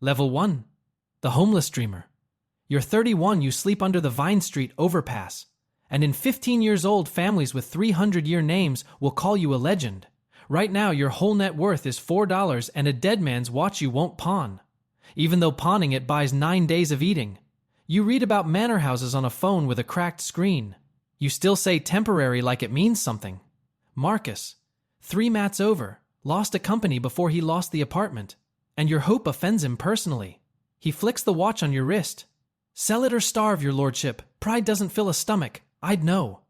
Level 1. The homeless dreamer. You're 31, you sleep under the Vine Street overpass. And in 15 years old, families with 300-year names will call you a legend. Right now, your whole net worth is $4 and a dead man's watch you won't pawn. Even though pawning it buys 9 days of eating. You read about manor houses on a phone with a cracked screen. You still say temporary like it means something. Marcus, 3 mats over, lost a company before he lost the apartment. And your hope offends him personally. He flicks the watch on your wrist. Sell it or starve, your lordship. Pride doesn't fill a stomach. I'd know.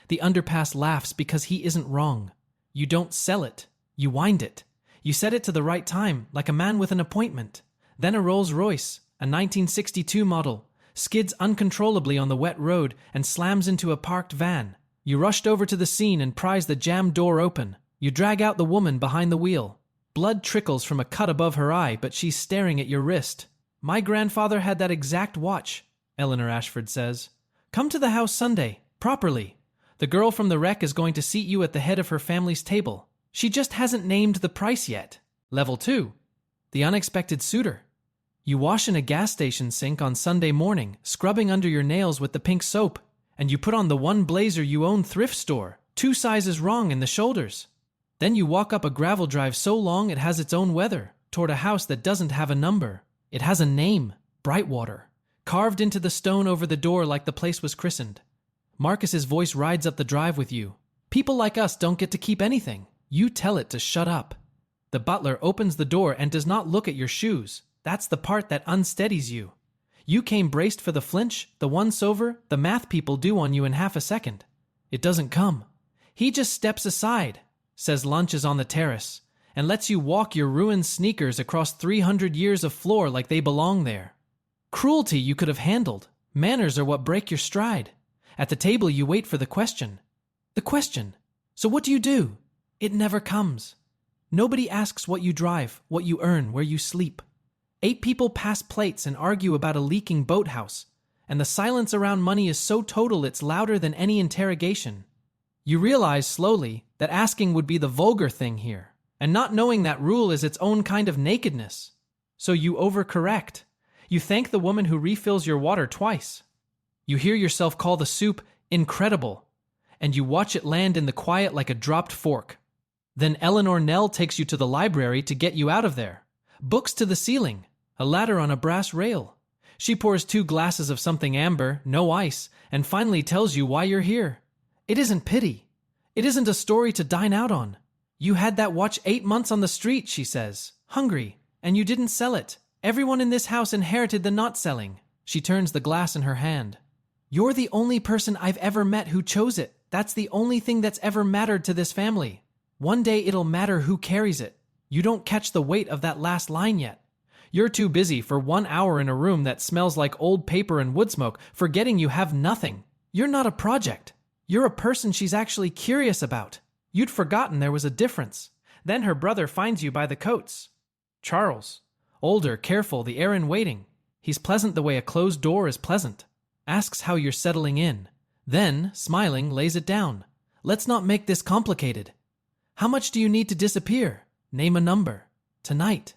The underpass laughs because he isn't wrong. You don't sell it. You wind it. You set it to the right time, like a man with an appointment. Then a Rolls Royce, a 1962 model, skids uncontrollably on the wet road and slams into a parked van. You rushed over to the scene and prise the jammed door open. You drag out the woman behind the wheel. Blood trickles from a cut above her eye, but she's staring at your wrist. My grandfather had that exact watch, Eleanor Ashford says. Come to the house Sunday, properly. The girl from the wreck is going to seat you at the head of her family's table. She just hasn't named the price yet. Level 2. The unexpected suitor. You wash in a gas station sink on Sunday morning, scrubbing under your nails with the pink soap, and you put on the one blazer you own thrift store, 2 sizes wrong in the shoulders. Then you walk up a gravel drive so long it has its own weather, toward a house that doesn't have a number. It has a name, Brightwater, carved into the stone over the door like the place was christened. Marcus's voice rides up the drive with you. People like us don't get to keep anything. You tell it to shut up. The butler opens the door and does not look at your shoes. That's the part that unsteadies you. You came braced for the flinch, the once-over, the math people do on you in half a second. It doesn't come. He just steps aside, says lunch is on the terrace, and lets you walk your ruined sneakers across 300 years of floor like they belong there. Cruelty you could have handled. Manners are what break your stride. At the table you wait for the question. The question. So what do? It never comes. Nobody asks what you drive, what you earn, where you sleep. 8 people pass plates and argue about a leaking boathouse, and the silence around money is so total it's louder than any interrogation. You realize slowly that asking would be the vulgar thing here, and not knowing that rule is its own kind of nakedness. So you overcorrect. You thank the woman who refills your water twice. You hear yourself call the soup incredible, and you watch it land in the quiet like a dropped fork. Then Eleanor Nell takes you to the library to get you out of there. Books to the ceiling, a ladder on a brass rail. She pours 2 glasses of something amber, no ice, and finally tells you why you're here. It isn't pity. It isn't a story to dine out on. You had that watch 8 months on the street, she says, hungry, and you didn't sell it. Everyone in this house inherited the not selling. She turns the glass in her hand. You're the only person I've ever met who chose it. That's the only thing that's ever mattered to this family. One day it'll matter who carries it. You don't catch the weight of that last line yet. You're too busy for 1 hour in a room that smells like old paper and wood smoke, forgetting you have nothing. You're not a project. You're a person she's actually curious about. You'd forgotten there was a difference. Then her brother finds you by the coats. Charles. Older, careful, the heir in waiting. He's pleasant the way a closed door is pleasant. Asks how you're settling in. Then, smiling, lays it down. Let's not make this complicated. How much do you need to disappear? Name a number. Tonight.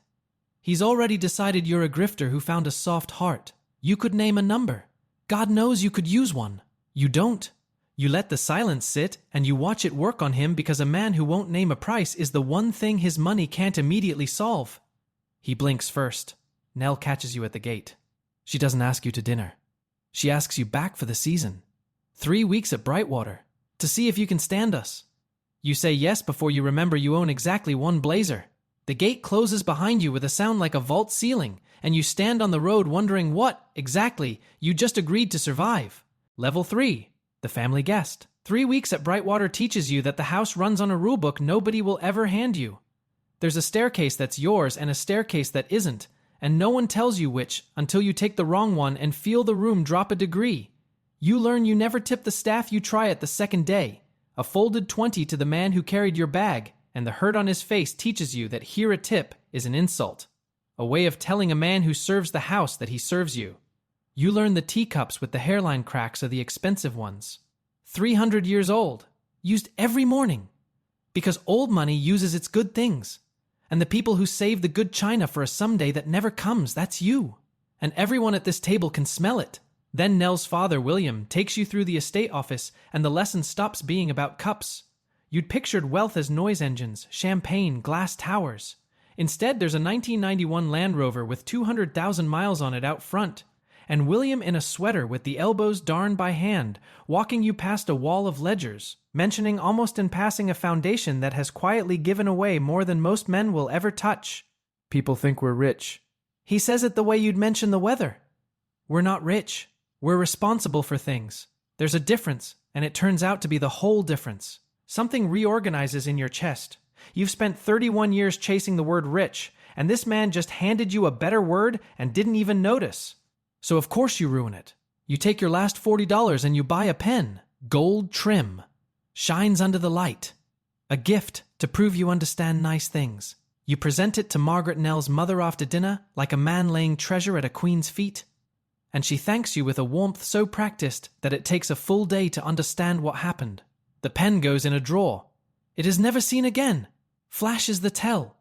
He's already decided you're a grifter who found a soft heart. You could name a number. God knows you could use one. You don't. You let the silence sit and you watch it work on him because a man who won't name a price is the one thing his money can't immediately solve. He blinks first. Nell catches you at the gate. She doesn't ask you to dinner. She asks you back for the season. 3 weeks at Brightwater. To see if you can stand us. You say yes before you remember you own exactly 1 blazer. The gate closes behind you with a sound like a vault ceiling, and you stand on the road wondering what, exactly, you just agreed to survive. Level 3. The family guest. 3 weeks at Brightwater teaches you that the house runs on a rulebook nobody will ever hand you. There's a staircase that's yours and a staircase that isn't, and no one tells you which until you take the wrong one and feel the room drop a degree. You learn you never tip the staff you try at the second day. A folded 20 to the man who carried your bag, and the hurt on his face teaches you that here a tip is an insult. A way of telling a man who serves the house that he serves you. You learn the teacups with the hairline cracks are the expensive ones. 300 years old. Used every morning. Because old money uses its good things. And the people who save the good china for a someday that never comes, that's you. And everyone at this table can smell it. Then Nell's father, William, takes you through the estate office, and the lesson stops being about cups. You'd pictured wealth as noise engines, champagne, glass towers. Instead, there's a 1991 Land Rover with 200,000 miles on it out front, and William in a sweater with the elbows darned by hand, walking you past a wall of ledgers, mentioning almost in passing a foundation that has quietly given away more than most men will ever touch. People think we're rich. He says it the way you'd mention the weather. We're not rich. We're responsible for things. There's a difference, and it turns out to be the whole difference. Something reorganizes in your chest. You've spent 31 years chasing the word rich, and this man just handed you a better word and didn't even notice. So of course you ruin it. You take your last $40 and you buy a pen. Gold trim. Shines under the light. A gift to prove you understand nice things. You present it to Margaret Nell's mother after dinner like a man laying treasure at a queen's feet. And she thanks you with a warmth so practiced that it takes a full day to understand what happened. The pen goes in a drawer. It is never seen again. Flash is the tell.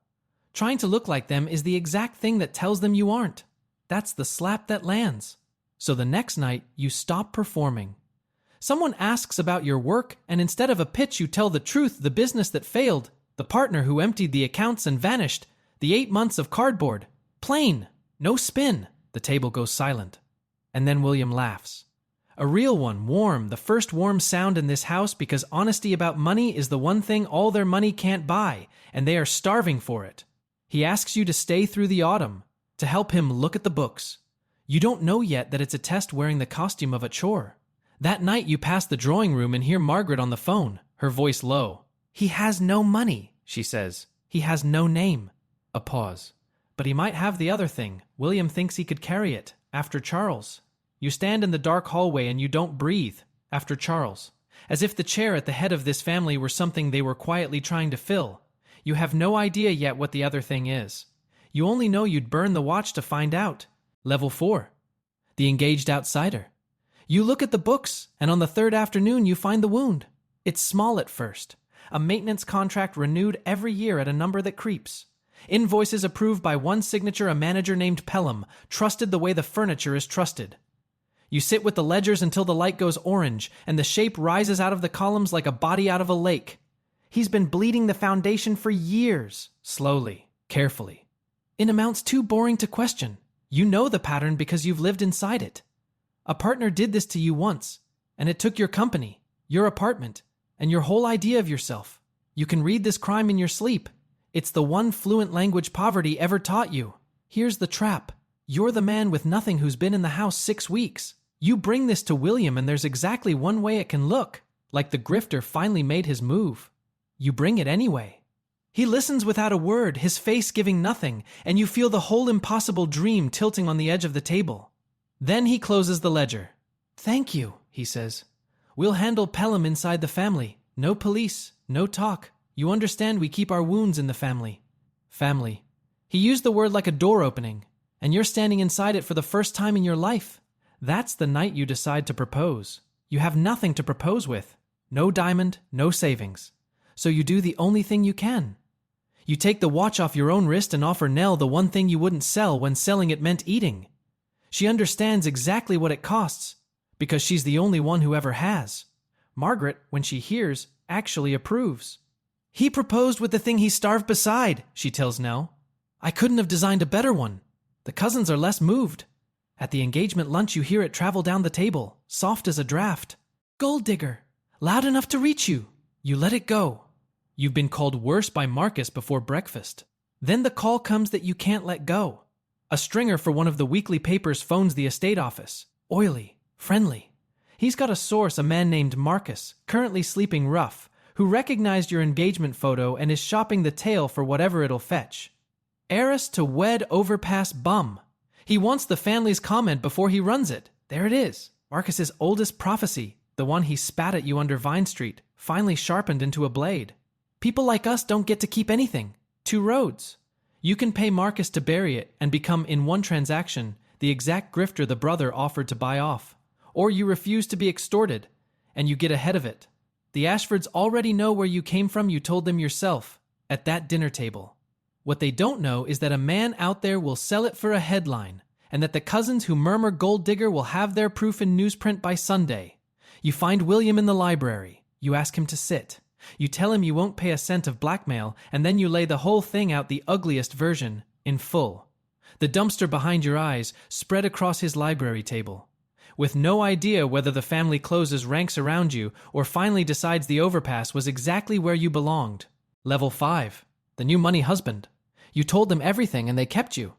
Trying to look like them is the exact thing that tells them you aren't. That's the slap that lands. So the next night, you stop performing. Someone asks about your work, and instead of a pitch, you tell the truth, the business that failed, the partner who emptied the accounts and vanished, the 8 months of cardboard. Plain. No spin. The table goes silent. And then William laughs. A real one, warm, the first warm sound in this house because honesty about money is the one thing all their money can't buy, and they are starving for it. He asks you to stay through the autumn, to help him look at the books. You don't know yet that it's a test wearing the costume of a chore. That night you pass the drawing room and hear Margaret on the phone, her voice low. He has no money, she says. He has no name. A pause. But he might have the other thing. William thinks he could carry it, after Charles. You stand in the dark hallway and you don't breathe, after Charles. As if the chair at the head of this family were something they were quietly trying to fill. You have no idea yet what the other thing is. You only know you'd burn the watch to find out. Level 4. The engaged outsider. You look at the books, and on the third afternoon you find the wound. It's small at first. A maintenance contract renewed every year at a number that creeps. Invoices approved by one signature, a manager named Pelham, trusted the way the furniture is trusted. You sit with the ledgers until the light goes orange, and the shape rises out of the columns like a body out of a lake. He's been bleeding the foundation for years, slowly, carefully. In amounts too boring to question. You know the pattern because you've lived inside it. A partner did this to you once, and it took your company, your apartment, and your whole idea of yourself. You can read this crime in your sleep. It's the one fluent language poverty ever taught you. Here's the trap. You're the man with nothing who's been in the house 6 weeks. You bring this to William and there's exactly one way it can look, like the grifter finally made his move. You bring it anyway. He listens without a word, his face giving nothing, and you feel the whole impossible dream tilting on the edge of the table. Then he closes the ledger. Thank you, he says. We'll handle Pelham inside the family. No police, no talk. You understand we keep our wounds in the family. Family. He used the word like a door opening, and you're standing inside it for the first time in your life. That's the night you decide to propose. You have nothing to propose with. No diamond, no savings. So you do the only thing you can. You take the watch off your own wrist and offer Nell the one thing you wouldn't sell when selling it meant eating. She understands exactly what it costs, because she's the only one who ever has. Margaret, when she hears, actually approves. He proposed with the thing he starved beside, she tells Nell. I couldn't have designed a better one. The cousins are less moved. At the engagement lunch you hear it travel down the table, soft as a draft. Gold digger, loud enough to reach you. You let it go. You've been called worse by Marcus before breakfast. Then the call comes that you can't let go. A stringer for one of the weekly papers phones the estate office. Oily, friendly. He's got a source, a man named Marcus, currently sleeping rough, who recognized your engagement photo and is shopping the tale for whatever it'll fetch. Heiress to wed overpass bum. He wants the family's comment before he runs it. There it is. Marcus's oldest prophecy, the one he spat at you under Vine Street, finally sharpened into a blade. People like us don't get to keep anything. 2 roads. You can pay Marcus to bury it and become, in one transaction, the exact grifter the brother offered to buy off. Or you refuse to be extorted, and you get ahead of it. The Ashfords already know where you came from, you told them yourself, at that dinner table. What they don't know is that a man out there will sell it for a headline, and that the cousins who murmur gold digger will have their proof in newsprint by Sunday. You find William in the library. You ask him to sit. You tell him you won't pay a cent of blackmail, and then you lay the whole thing out, the ugliest version, in full. The dumpster behind your eyes, spread across his library table. With no idea whether the family closes ranks around you or finally decides the overpass was exactly where you belonged. Level 5. The new money husband. You told them everything and they kept you.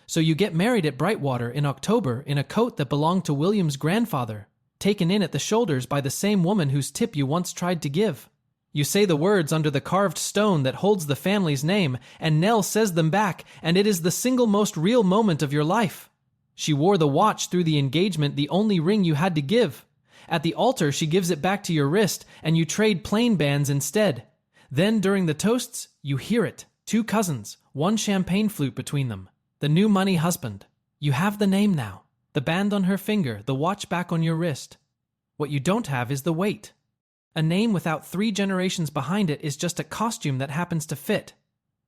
So you get married at Brightwater in October in a coat that belonged to William's grandfather, taken in at the shoulders by the same woman whose tip you once tried to give. You say the words under the carved stone that holds the family's name, and Nell says them back, and it is the single most real moment of your life. She wore the watch through the engagement, the only ring you had to give. At the altar, she gives it back to your wrist, and you trade plain bands instead. Then, during the toasts, you hear it. 2 cousins, 1 champagne flute between them. The new money husband. You have the name now. The band on her finger, the watch back on your wrist. What you don't have is the weight. A name without 3 generations behind it is just a costume that happens to fit.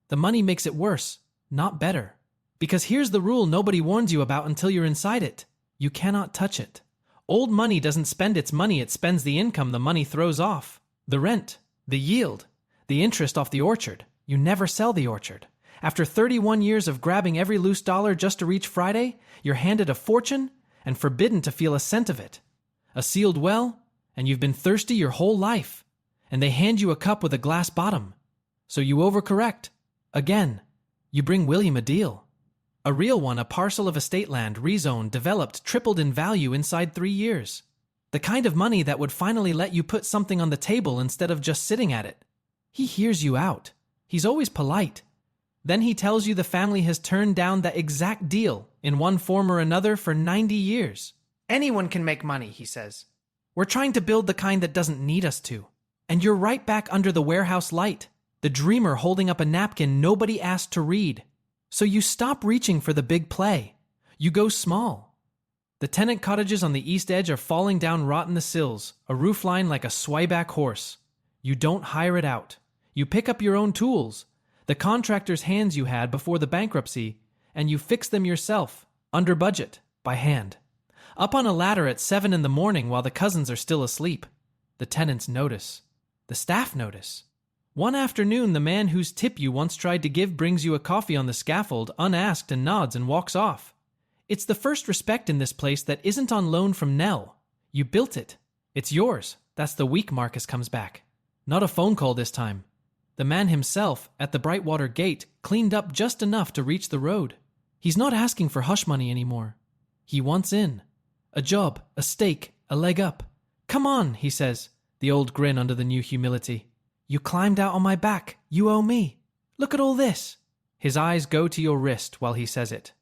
The money makes it worse, not better. Because here's the rule nobody warns you about until you're inside it. You cannot touch it. Old money doesn't spend its money, it spends the income the money throws off. The rent, the yield, the interest off the orchard. You never sell the orchard. After 31 years of grabbing every loose dollar just to reach Friday, you're handed a fortune and forbidden to feel a cent of it. A sealed well, and you've been thirsty your whole life. And they hand you a cup with a glass bottom. So you overcorrect. Again, you bring William a deal. A real one, a parcel of estate land, rezoned, developed, tripled in value inside 3 years. The kind of money that would finally let you put something on the table instead of just sitting at it. He hears you out. He's always polite. Then he tells you the family has turned down that exact deal in one form or another for 90 years. Anyone can make money, he says. We're trying to build the kind that doesn't need us to. And you're right back under the warehouse light, the dreamer holding up a napkin nobody asked to read. So you stop reaching for the big play. You go small. The tenant cottages on the east edge are falling down rot in the sills, a roofline like a swayback horse. You don't hire it out. You pick up your own tools, the contractor's hands you had before the bankruptcy, and you fix them yourself, under budget, by hand. Up on a ladder at 7 in the morning while the cousins are still asleep. The tenants notice. The staff notice. One afternoon, the man whose tip you once tried to give brings you a coffee on the scaffold, unasked, and nods and walks off. It's the first respect in this place that isn't on loan from Nell. You built it. It's yours. That's the week Marcus comes back. Not a phone call this time. The man himself, at the Brightwater gate, cleaned up just enough to reach the road. He's not asking for hush money anymore. He wants in. A job, a stake, a leg up. Come on, he says, the old grin under the new humility. You climbed out on my back. You owe me. Look at all this. His eyes go to your wrist while he says it.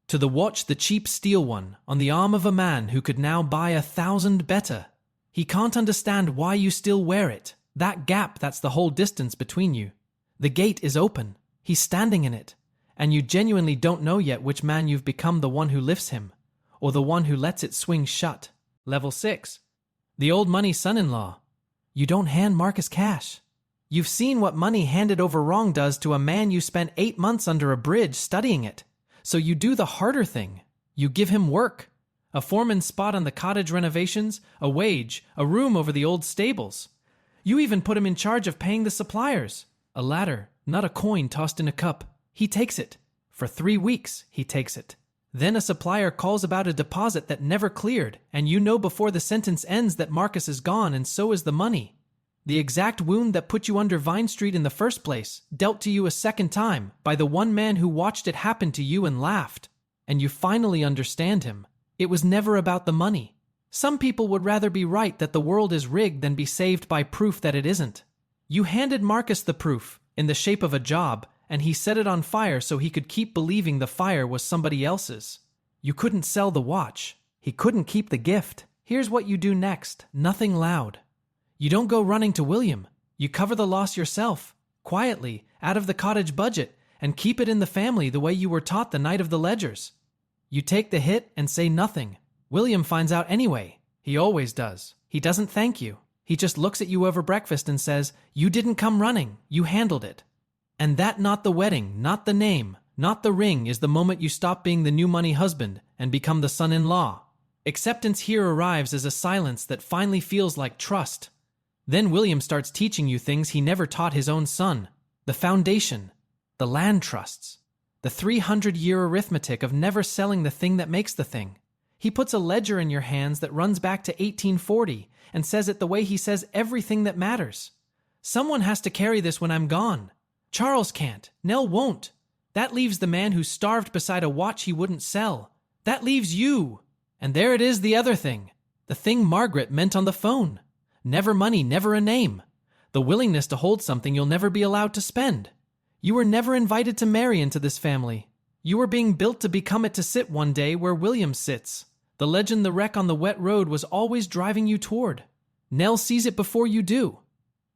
To the watch, the cheap steel one, on the arm of a man who could now buy 1,000 better. He can't understand why you still wear it. That gap, that's the whole distance between you. The gate is open. He's standing in it. And you genuinely don't know yet which man you've become, the one who lifts him, or the one who lets it swing shut. Level 6. The old money son-in-law. You don't hand Marcus cash. You've seen what money handed over wrong does to a man you spent 8 months under a bridge studying it. So you do the harder thing. You give him work. A foreman's spot on the cottage renovations, a wage, a room over the old stables. You even put him in charge of paying the suppliers. A ladder, not a coin tossed in a cup. He takes it. For 3 weeks, he takes it. Then a supplier calls about a deposit that never cleared, and you know before the sentence ends that Marcus is gone, and so is the money. The exact wound that put you under Vine Street in the first place, dealt to you a second time by the one man who watched it happen to you and laughed. And you finally understand him. It was never about the money. Some people would rather be right that the world is rigged than be saved by proof that it isn't. You handed Marcus the proof, in the shape of a job, and he set it on fire so he could keep believing the fire was somebody else's. You couldn't sell the watch. He couldn't keep the gift. Here's what you do next. Nothing loud. You don't go running to William. You cover the loss yourself, quietly, out of the cottage budget, and keep it in the family the way you were taught the night of the ledgers. You take the hit and say nothing. William finds out anyway. He always does. He doesn't thank you. He just looks at you over breakfast and says, "You didn't come running. You handled it." And that not the wedding, not the name, not the ring is the moment you stop being the new money husband and become the son-in-law. Acceptance here arrives as a silence that finally feels like trust. Then William starts teaching you things he never taught his own son. The foundation, the land trusts, the 300-year arithmetic of never selling the thing that makes the thing. He puts a ledger in your hands that runs back to 1840 and says it the way he says everything that matters. Someone has to carry this when I'm gone. Charles can't. Nell won't. That leaves the man who starved beside a watch he wouldn't sell. That leaves you. And there it is, the other thing. The thing Margaret meant on the phone. Never money, never a name. The willingness to hold something you'll never be allowed to spend. You were never invited to marry into this family. You were being built to become it, to sit one day where William sits. The legend the wreck on the wet road was always driving you toward. Nell sees it before you do.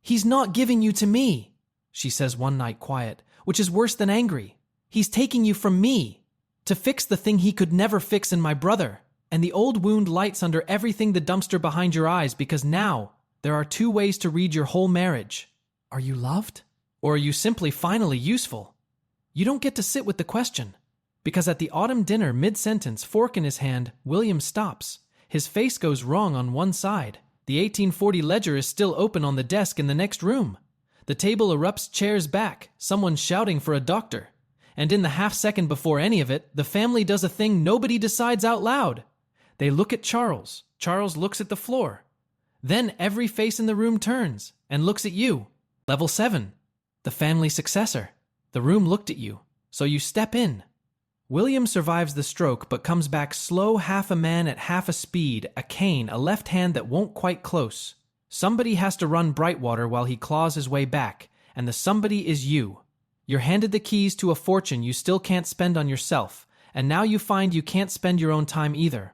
He's not giving you to me, she says one night quiet, which is worse than angry. He's taking you from me to fix the thing he could never fix in my brother. And the old wound lights under everything, the dumpster behind your eyes, because now there are two ways to read your whole marriage. Are you loved? Or are you simply finally useful? You don't get to sit with the question. Because at the autumn dinner, mid-sentence, fork in his hand, William stops. His face goes wrong on one side. The 1840 ledger is still open on the desk in the next room. The table erupts, chairs back, someone shouting for a doctor. And in the half-second before any of it, the family does a thing nobody decides out loud. They look at Charles. Charles looks at the floor. Then every face in the room turns and looks at you. Level 7. The family successor. The room looked at you, so you step in. William survives the stroke but comes back slow, half a man at half a speed, a cane, a left hand that won't quite close. Somebody has to run Brightwater while he claws his way back, and the somebody is you. You're handed the keys to a fortune you still can't spend on yourself, and now you find you can't spend your own time either.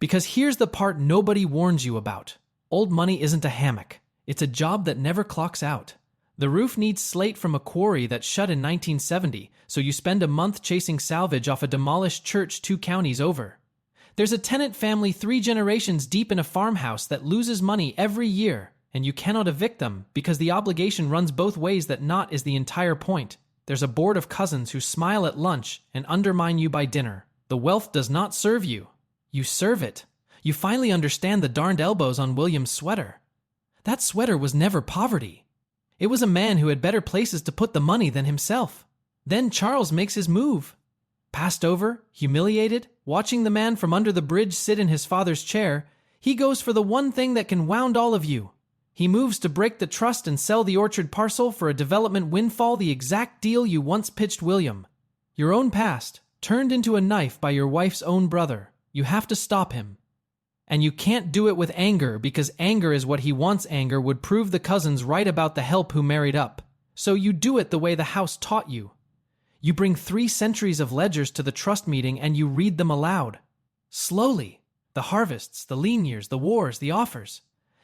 Because here's the part nobody warns you about. Old money isn't a hammock. It's a job that never clocks out. The roof needs slate from a quarry that shut in 1970, so you spend a month chasing salvage off a demolished church 2 counties over. There's a tenant family 3 generations deep in a farmhouse that loses money every year, and you cannot evict them because the obligation runs both ways. That not is the entire point. There's a board of cousins who smile at lunch and undermine you by dinner. The wealth does not serve you. You serve it. You finally understand the darned elbows on William's sweater. That sweater was never poverty. It was a man who had better places to put the money than himself. Then Charles makes his move. Passed over, humiliated, watching the man from under the bridge sit in his father's chair, he goes for the one thing that can wound all of you. He moves to break the trust and sell the orchard parcel for a development windfall, the exact deal you once pitched William. Your own past, turned into a knife by your wife's own brother. You have to stop him. And you can't do it with anger, because anger is what he wants. Anger would prove the cousins right about the help who married up. So you do it the way the house taught you. You bring 3 centuries of ledgers to the trust meeting and you read them aloud. Slowly. The harvests, the lean years, the wars, the offers.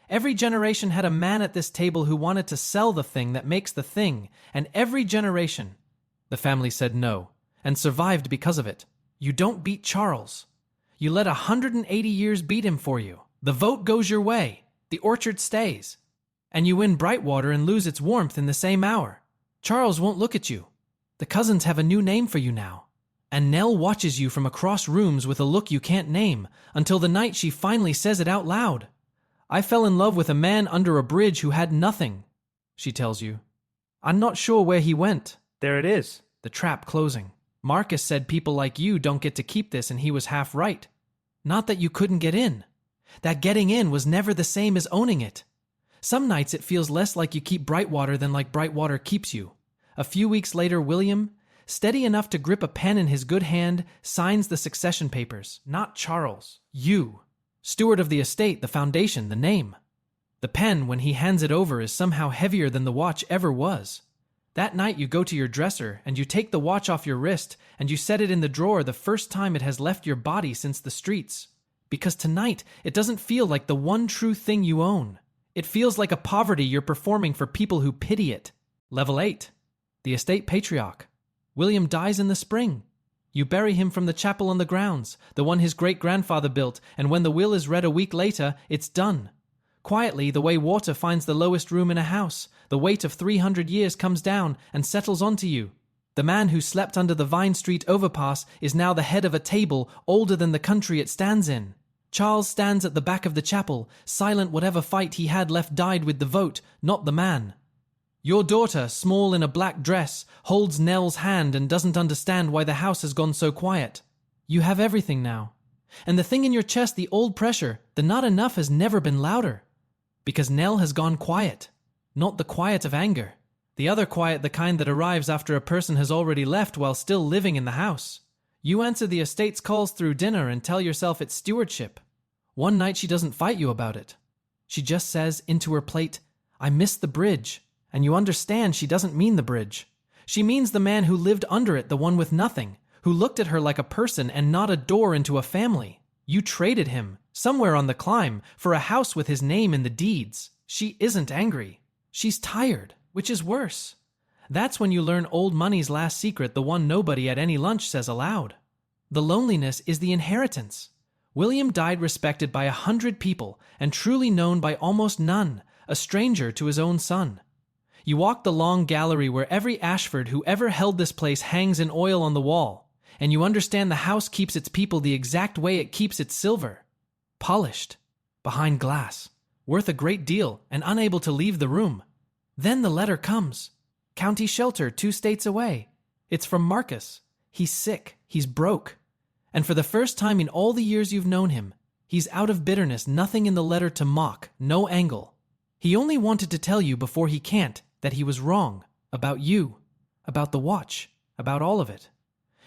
Every generation had a man at this table who wanted to sell the thing that makes the thing, and every generation, the family said no, and survived because of it. You don't beat Charles. You let 180 years beat him for you. The vote goes your way. The orchard stays. And you win Brightwater and lose its warmth in the same hour. Charles won't look at you. The cousins have a new name for you now. And Nell watches you from across rooms with a look you can't name, until the night she finally says it out loud. I fell in love with a man under a bridge who had nothing, she tells you. I'm not sure where he went. There it is. The trap closing. Marcus said people like you don't get to keep this, and he was half right. Not that you couldn't get in. That getting in was never the same as owning it. Some nights it feels less like you keep Brightwater than like Brightwater keeps you. A few weeks later, William, steady enough to grip a pen in his good hand, signs the succession papers. Not Charles. You. Steward of the estate, the foundation, the name. The pen, when he hands it over, is somehow heavier than the watch ever was. That night you go to your dresser and you take the watch off your wrist and you set it in the drawer the first time it has left your body since the streets. Because tonight it doesn't feel like the one true thing you own. It feels like a poverty you're performing for people who pity it. Level 8. The estate patriarch. William dies in the spring. You bury him from the chapel on the grounds, the one his great-grandfather built, and when the will is read a week later, it's done. Quietly, the way water finds the lowest room in a house, the weight of 300 years comes down and settles onto you. The man who slept under the Vine Street overpass is now the head of a table older than the country it stands in. Charles stands at the back of the chapel, silent. Whatever fight he had left died with the vote, not the man. Your daughter, small in a black dress, holds Nell's hand and doesn't understand why the house has gone so quiet. You have everything now. And the thing in your chest, the old pressure, the not enough, has never been louder. Because Nell has gone quiet. Not the quiet of anger. The other quiet, the kind that arrives after a person has already left while still living in the house. You answer the estate's calls through dinner and tell yourself it's stewardship. One night she doesn't fight you about it. She just says into her plate, "I miss the bridge." And you understand she doesn't mean the bridge. She means the man who lived under it, the one with nothing, who looked at her like a person and not a door into a family. You traded him, somewhere on the climb, for a house with his name in the deeds. She isn't angry. She's tired, which is worse. That's when you learn old money's last secret, the one nobody at any lunch says aloud. The loneliness is the inheritance. William died respected by 100 people and truly known by almost none, a stranger to his own son. You walk the long gallery where every Ashford who ever held this place hangs in oil on the wall, and you understand the house keeps its people the exact way it keeps its silver. Polished, behind glass, worth a great deal, and unable to leave the room. Then the letter comes. County shelter 2 states away. It's from Marcus. He's sick, he's broke. And for the first time in all the years you've known him, he's out of bitterness, nothing in the letter to mock, no angle. He only wanted to tell you before he can't that he was wrong, about you, about the watch, about all of it.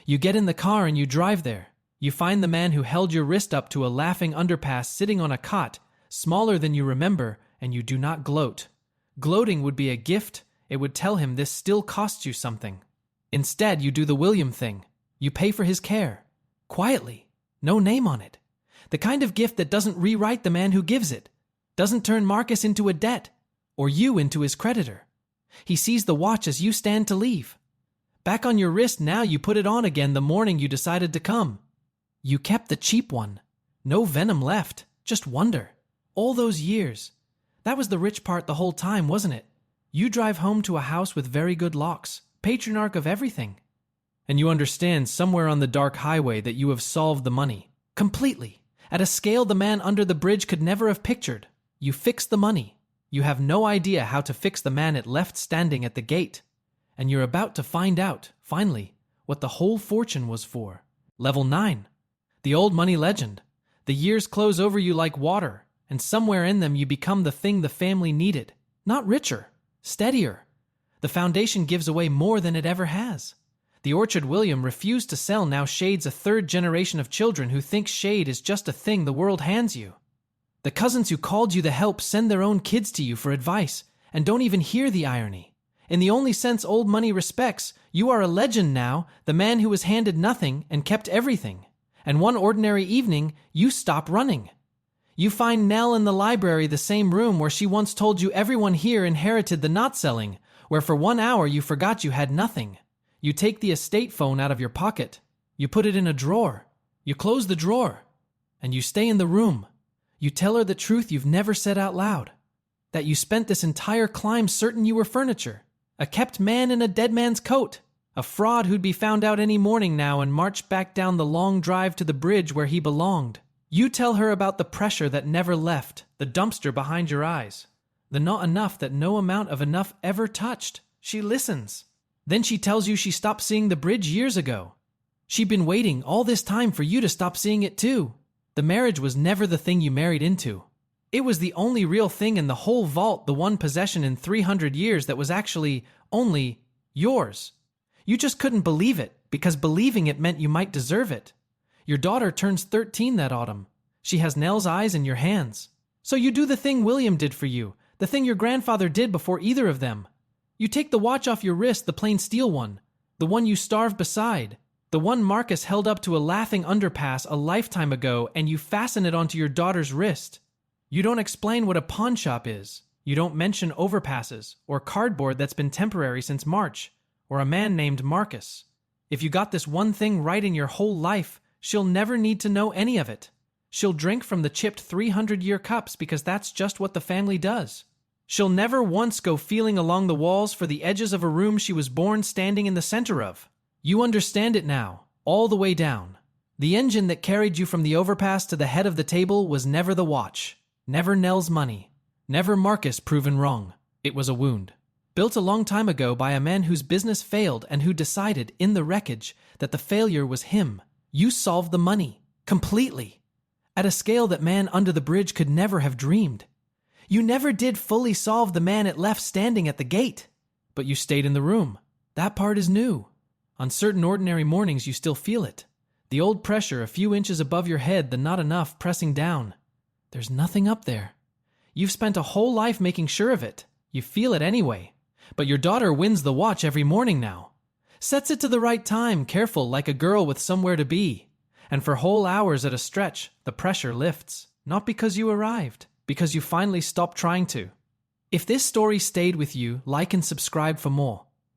You get in the car and you drive there. You find the man who held your wrist up to a laughing underpass sitting on a cot, smaller than you remember, and you do not gloat. Gloating would be a gift. It would tell him this still costs you something. Instead, you do the William thing. You pay for his care. Quietly. No name on it. The kind of gift that doesn't rewrite the man who gives it. Doesn't turn Marcus into a debt. Or you into his creditor. He sees the watch as you stand to leave. Back on your wrist now, you put it on again the morning you decided to come. You kept the cheap one. No venom left, just wonder. All those years. That was the rich part the whole time, wasn't it? You drive home to a house with very good locks, patriarch of everything. And you understand somewhere on the dark highway that you have solved the money. Completely. At a scale the man under the bridge could never have pictured. You fix the money. You have no idea how to fix the man it left standing at the gate. And you're about to find out, finally, what the whole fortune was for. Level 9. The old money legend. The years close over you like water, and somewhere in them you become the thing the family needed. Not richer, steadier. The foundation gives away more than it ever has. The orchard William refused to sell now shades a 3rd generation of children who think shade is just a thing the world hands you. The cousins who called you the help send their own kids to you for advice, and don't even hear the irony. In the only sense old money respects, you are a legend now, the man who was handed nothing and kept everything. And one ordinary evening, you stop running. You find Nell in the library, the same room where she once told you everyone here inherited the not selling, where for 1 hour you forgot you had nothing. You take the estate phone out of your pocket. You put it in a drawer. You close the drawer. And you stay in the room. You tell her the truth you've never said out loud. That you spent this entire climb certain you were furniture. A kept man in a dead man's coat. A fraud who'd be found out any morning now and marched back down the long drive to the bridge where he belonged. You tell her about the pressure that never left, the dumpster behind your eyes. The not enough that no amount of enough ever touched. She listens. Then she tells you she stopped seeing the bridge years ago. She'd been waiting all this time for you to stop seeing it too. The marriage was never the thing you married into. It was the only real thing in the whole vault, the one possession in 300 years that was actually only yours. You just couldn't believe it, because believing it meant you might deserve it. Your daughter turns 13 that autumn. She has Nell's eyes in your hands. So you do the thing William did for you, the thing your grandfather did before either of them. You take the watch off your wrist, the plain steel one, the one you starved beside, the one Marcus held up to a laughing underpass a lifetime ago, and you fasten it onto your daughter's wrist. You don't explain what a pawn shop is. You don't mention overpasses, or cardboard that's been temporary since March, or a man named Marcus. If you got this one thing right in your whole life, she'll never need to know any of it. She'll drink from the chipped 300-year cups because that's just what the family does. She'll never once go feeling along the walls for the edges of a room she was born standing in the center of. You understand it now, all the way down. The engine that carried you from the overpass to the head of the table was never the watch, never Nell's money, never Marcus proven wrong. It was a wound. Built a long time ago by a man whose business failed and who decided, in the wreckage, that the failure was him. You solved the money. Completely. At a scale that man under the bridge could never have dreamed. You never did fully solve the man it left standing at the gate. But you stayed in the room. That part is new. On certain ordinary mornings you still feel it. The old pressure a few inches above your head, the not enough pressing down. There's nothing up there. You've spent a whole life making sure of it. You feel it anyway. But your daughter wins the watch every morning now. Sets it to the right time, careful like a girl with somewhere to be. And for whole hours at a stretch, the pressure lifts. Not because you arrived, because you finally stopped trying to. If this story stayed with you, like and subscribe for more.